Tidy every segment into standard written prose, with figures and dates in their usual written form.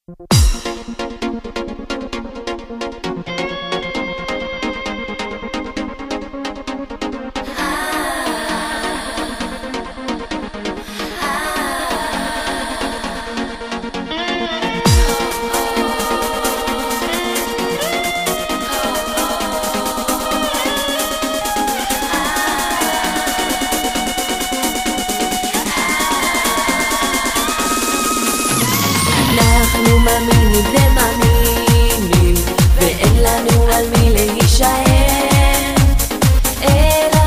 אנחנו מאמינים ומאמינים, ואין לנו על מי להישען, אלא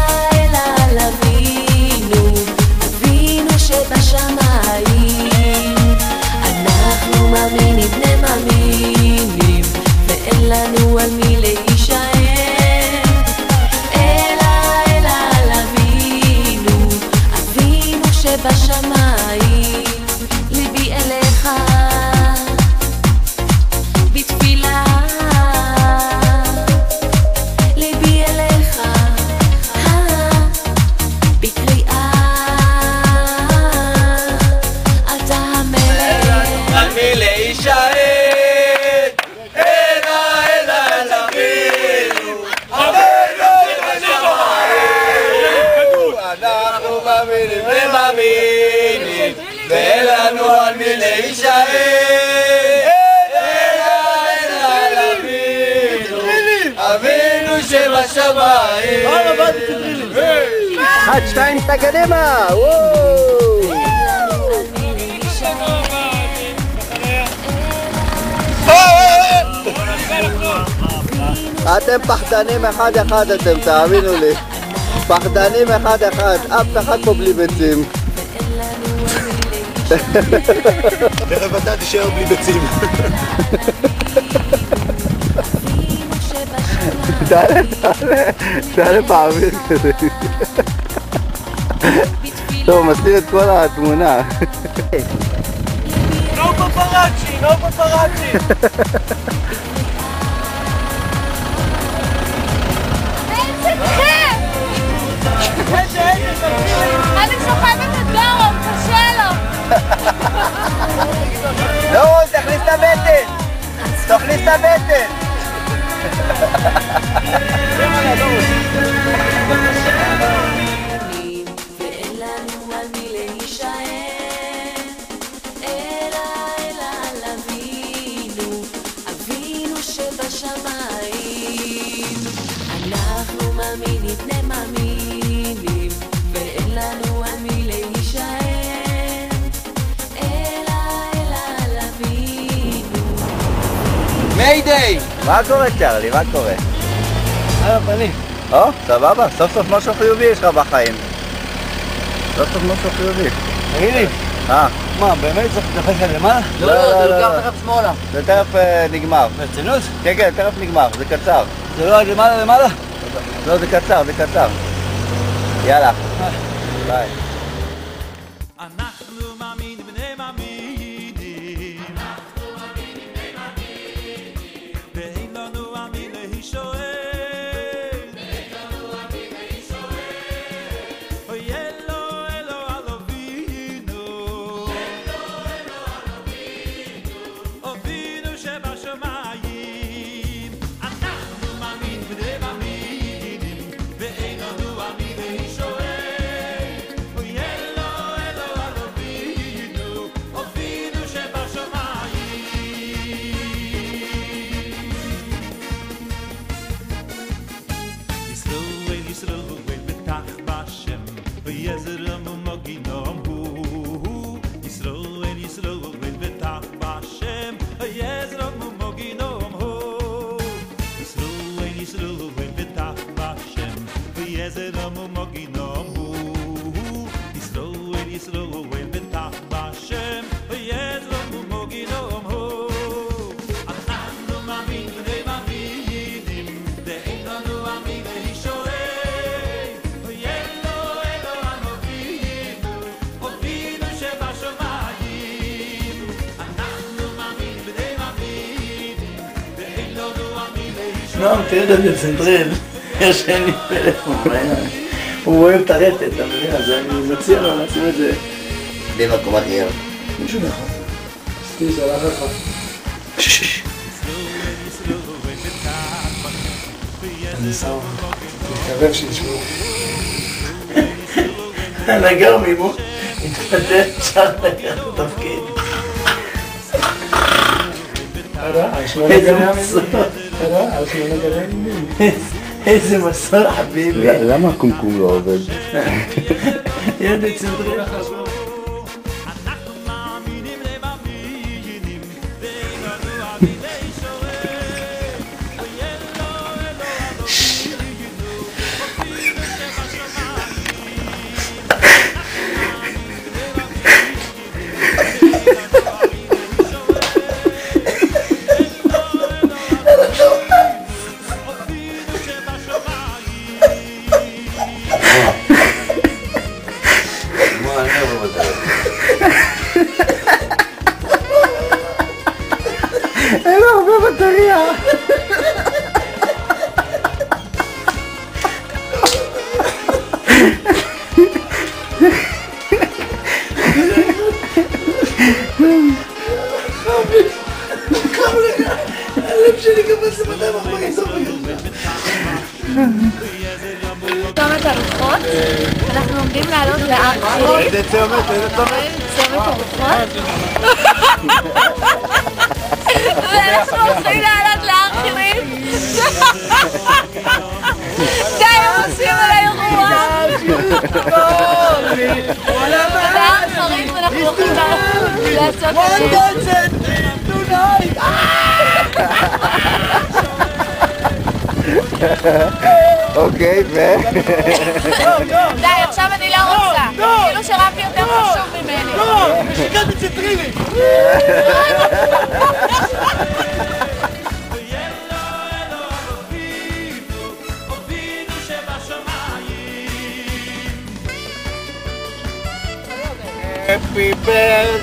על אבינו, אבינו שבשמיים. אנחנו מאמינים ומאמינים, ואין לנו על מי להישען, אלא על אבינו, אבינו שבשמיים. ליבי אליך בתפילה, ליבי אליך בקריאה, אתה המלך על מי להישען, אלא על אבינו, אבינו שבשמיים. אנחנו מאמינים ומאמינים, ואין לנו על מי להישען, אלא על אבינו, אבינו שבשמיים. 1, 2, קדימה! אתם פחדנים אחד, אתם תאמינו לי, פחדנים אחד, אף אחד פה בלי ביצים. תכף אתה תישאר בלי ביצים. תעלה באוויר כזה. טוב, מסתיר את כל התמונה. נו פפראצ'י, נו פפראצ'י. אני שוכבת את דורון, קשה לו. דורון, תכניס את הבטן! תכניס את הבטן! ואין לנו על מי להישען, אלא על אבינו, אבינו שבשמיים. אנחנו מאמינים ומאמינים, ואין לנו על מי להישען, אלא על אבינו. מיידיי! מה קורה צ'רלי? מה קורה? על הפנים. סבבה, סוף סוף משהו חיובי יש לך בחיים. סוף סוף משהו חיובי. תגיד לי, מה, באמת צריך לדפק על למעלה? לא, זה לוקח תכף שמאלה. זה תכף נגמר. ברצינות? כן, כן, תכף נגמר, זה קצר. זה לא עד למעלה? לא, זה קצר, זה קצר. יאללה. ביי. אנחנו מאמינים בני מאמינים, ואין לנו על מי להישען, אוי אלו על אבינו, אבינו שבשמיים. אנחנו מאמינים בני מאמינים, ואין לנו על מי להישען, אוי אלו על אבינו, אבינו שבשמיים. ישראל ישראל בטח בשם, ויעזרם ומגינם הוא. ישראל ישראל בטח בשם, ויעזרם ומגינם הוא. ישראל ישראל בטח בשם, ויעזרם ומגינם הוא. ישראל ישראל בטח בשם, ויעזרם ומגינם הוא. אנחנו מאמינים בני מאמינים, ואין לנו על מי להישען, אוי אלו על אבינו, אבינו שבשמיים. אנחנו מאמינים בני מאמינים, ואין לנו על מי להישען. נועם, תראה את הדצנטרל, ישן לי פלאפון בעיניים. הוא אוהב את הרטט, אתה מבין? אז אני מציע לו לשים את זה במקום אחר. מישהו נכון. אחי, שלח לך. אני שם, מתקרב שישמעו. הנגר מימו התפטר, אפשר לקחת תפקיד. איזה מסור. איזה מסור חביבי. למה הקומקום לא עובד? ידע צנדרי. אין לו הרבה בטריה. הלב שלי גם עושה 240 סוף צומת הרוחות, אנחנו עומדים לעלות להר חיריק. איזה צומת, איזה צומת? צומת הרוחות. ואנחנו הולכים לעלות להר חיריק. די, הם עושים עליי רוח. להר חיריק ואנחנו הולכים לעשות את זה. אוקיי, די, עכשיו אני לא רוצה. כאילו שרפי יותר חשוב ממני. שיקלתי ציטרילי. Happy birthday